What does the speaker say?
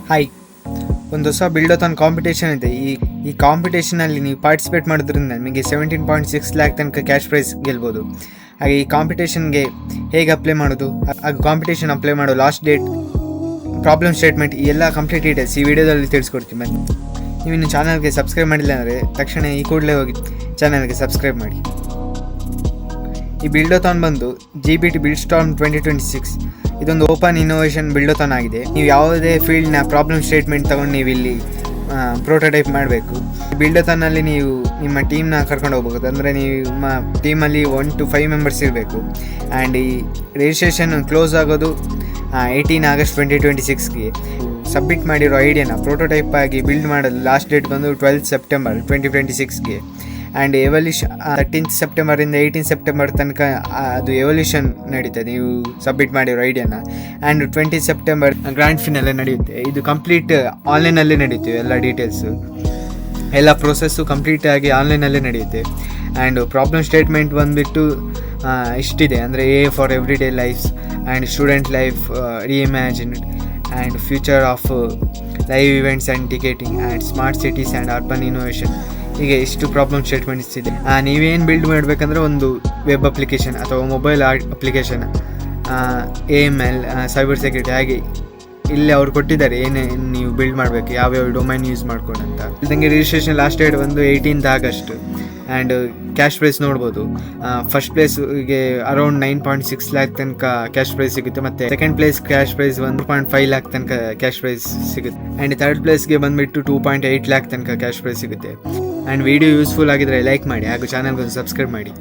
Hi, ಒಂದು ಹೊಸ ಬಿಲ್ಡೋಥಾನ್ competition ಇದೆ. ಈ ಕಾಂಪಿಟೇಷನಲ್ಲಿ ನೀವು ಪಾರ್ಟಿಸಿಪೇಟ್ ಮಾಡೋದ್ರಿಂದ ನಿಮಗೆ 17.6 ಲ್ಯಾಕ್ ತನಕ ಕ್ಯಾಶ್ ಪ್ರೈಸ್ ಗೆಲ್ಬೋದು. ಹಾಗೆ ಈ ಕಾಂಪಿಟೇಷನ್ಗೆ ಹೇಗೆ ಅಪ್ಲೈ ಮಾಡೋದು, ಹಾಗೆ ಕಾಂಪಿಟೇಷನ್ ಅಪ್ಲೈ ಮಾಡೋ ಲಾಸ್ಟ್ ಡೇಟ್, ಪ್ರಾಬ್ಲಮ್ ಸ್ಟೇಟ್ಮೆಂಟ್, ಈ ಎಲ್ಲ ಕಂಪ್ಲೀಟ್ ಡೀಟೇಲ್ಸ್ ಈ ವಿಡಿಯೋದಲ್ಲಿ ತಿಳಿಸ್ಕೊಡ್ತೀನಿ. ಬನ್ನಿ. ನೀವು ಇನ್ನು ಚಾನಲ್ಗೆ ಸಬ್ಸ್ಕ್ರೈಬ್ ಮಾಡಿಲ್ಲ ಅಂದರೆ ತಕ್ಷಣ ಈ ಕೂಡಲೇ ಹೋಗಿ ಚಾನಲ್ಗೆ ಸಬ್ಸ್ಕ್ರೈಬ್ ಮಾಡಿ. ಈ ಬಿಲ್ಡೋಥಾನ್ ಬಂದು GBT ಬಿಲ್ಡ್ಸ್ಟಾರ್ಮ್ 2026 ಇದೊಂದು ಓಪನ್ ಇನ್ನೋವೇಷನ್ ಬಿಲ್ಡೋಥಾನ್ ಆಗಿದೆ. ನೀವು ಯಾವುದೇ ಫೀಲ್ಡ್ನ ಪ್ರಾಬ್ಲಮ್ ಸ್ಟೇಟ್ಮೆಂಟ್ ತೊಗೊಂಡು ನೀವು ಇಲ್ಲಿ ಪ್ರೋಟೋಟೈಪ್ ಮಾಡಬೇಕು. ಬಿಲ್ಡೋಥಾನಲ್ಲಿ ನೀವು ನಿಮ್ಮ ಟೀಮ್ನ ಕರ್ಕೊಂಡು ಹೋಗ್ಬೋದು. ಅಂದರೆ ನಿಮ್ಮ ಟೀಮಲ್ಲಿ 1 to 5 ಮೆಂಬರ್ಸ್ ಇರಬೇಕು. ಆ್ಯಂಡ್ ಈ ರಿಜಿಸ್ಟ್ರೇಷನ್ ಕ್ಲೋಸ್ ಆಗೋದು 18 ಆಗಸ್ಟ್ 2026ಗೆ. ಸಬ್ಮಿಟ್ ಮಾಡಿರೋ ಐಡಿಯಾನ ಪ್ರೋಟೋಟೈಪ್ ಆಗಿ ಬಿಲ್ಡ್ ಮಾಡಲು ಲಾಸ್ಟ್ ಡೇಟ್ ಬಂದು 12 ಸೆಪ್ಟೆಂಬರ್ 2026ಗೆ. ಆ್ಯಂಡ್ ಎವಲ್ಯೂಷನ್ 13 ಸೆಪ್ಟೆಂಬರಿಂದ 18 ಸೆಪ್ಟೆಂಬರ್ ತನಕ ಅದು ಎವಲ್ಯೂಷನ್ ನಡೀತದೆ, ನೀವು ಸಬ್ಮಿಟ್ ಮಾಡಿರೋ ಐಡಿಯಾನ. ಆ್ಯಂಡ್ 20 ಸೆಪ್ಟೆಂಬರ್ ಗ್ರ್ಯಾಂಡ್ ಫಿನಾಲೆ ನಡೆಯುತ್ತೆ. ಇದು ಕಂಪ್ಲೀಟ್ ಆನ್ಲೈನಲ್ಲೇ ನಡೆಯುತ್ತೆ. ಎಲ್ಲ ಡೀಟೇಲ್ಸು, ಎಲ್ಲ ಪ್ರೊಸೆಸ್ಸು ಕಂಪ್ಲೀಟಾಗಿ ಆನ್ಲೈನಲ್ಲೇ ನಡೆಯುತ್ತೆ. ಆ್ಯಂಡ್ ಪ್ರಾಬ್ಲಮ್ ಸ್ಟೇಟ್ಮೆಂಟ್ ಬಂದುಬಿಟ್ಟು ಇಷ್ಟಿದೆ. ಅಂದರೆ A for every day lifes and student life reimagined and future of live events and ticketing and smart cities and urban innovation. ಹೀಗೆ ಇಷ್ಟು ಪ್ರಾಬ್ಲಮ್ ಸ್ಟೇಟ್ಮೆಂಟ್ಸ್ ಇದೆ. ನೀವೇನು ಬಿಲ್ಡ್ ಮಾಡಬೇಕಂದ್ರೆ ಒಂದು ವೆಬ್ ಅಪ್ಲಿಕೇಶನ್ ಅಥವಾ mobile application, AML, cyber security, ಹಾಗೆ ಇಲ್ಲಿ ಅವ್ರು ಕೊಟ್ಟಿದ್ದಾರೆ ಏನೇನು ನೀವು ಬಿಲ್ಡ್ ಮಾಡಬೇಕು, ಯಾವ್ಯಾವ ಡೊಮೈನ್ ಯೂಸ್ ಮಾಡ್ಕೊಂಡು ಅಂತ. ಇದಂಗೆ ರಿಜಿಸ್ಟ್ರೇಷನ್ ಲಾಸ್ಟ್ ಡೇಟ್ ಬಂದು 18 ಆಗಸ್ಟ್. ಆ್ಯಂಡ್ ಕ್ಯಾಶ್ ಪ್ರೈಸ್ ನೋಡ್ಬೋದು. ಫಸ್ಟ್ ಪ್ಲೇಸ್ಗೆ ಅರೌಂಡ್ 9.6 ಲ್ಯಾಕ್ ತನಕ ಕ್ಯಾಶ್ ಪ್ರೈಸ್ ಸಿಗುತ್ತೆ. ಮತ್ತು second place cash prize 1.5 lakh ತನಕ ಕ್ಯಾಶ್ ಪ್ರೈಸ್ ಸಿಗುತ್ತೆ. ಆ್ಯಂಡ್ ಥರ್ಡ್ ಪ್ಲೇಸ್ಗೆ ಬಂದುಬಿಟ್ಟು 2.8 ಲ್ಯಾಕ್ ತನಕ ಕ್ಯಾಶ್ ಪ್ರೈಸ್ ಸಿಗುತ್ತೆ. ಆ್ಯಂಡ್ ವಿಡಿಯೋ ಯೂಸ್ಫುಲ್ ಆಗಿದ್ದರೆ ಲೈಕ್ ಮಾಡಿ ಹಾಗೂ ಚಾನಲ್ಗೆ ಸಬ್ಸ್ಕ್ರೈಬ್ ಮಾಡಿ.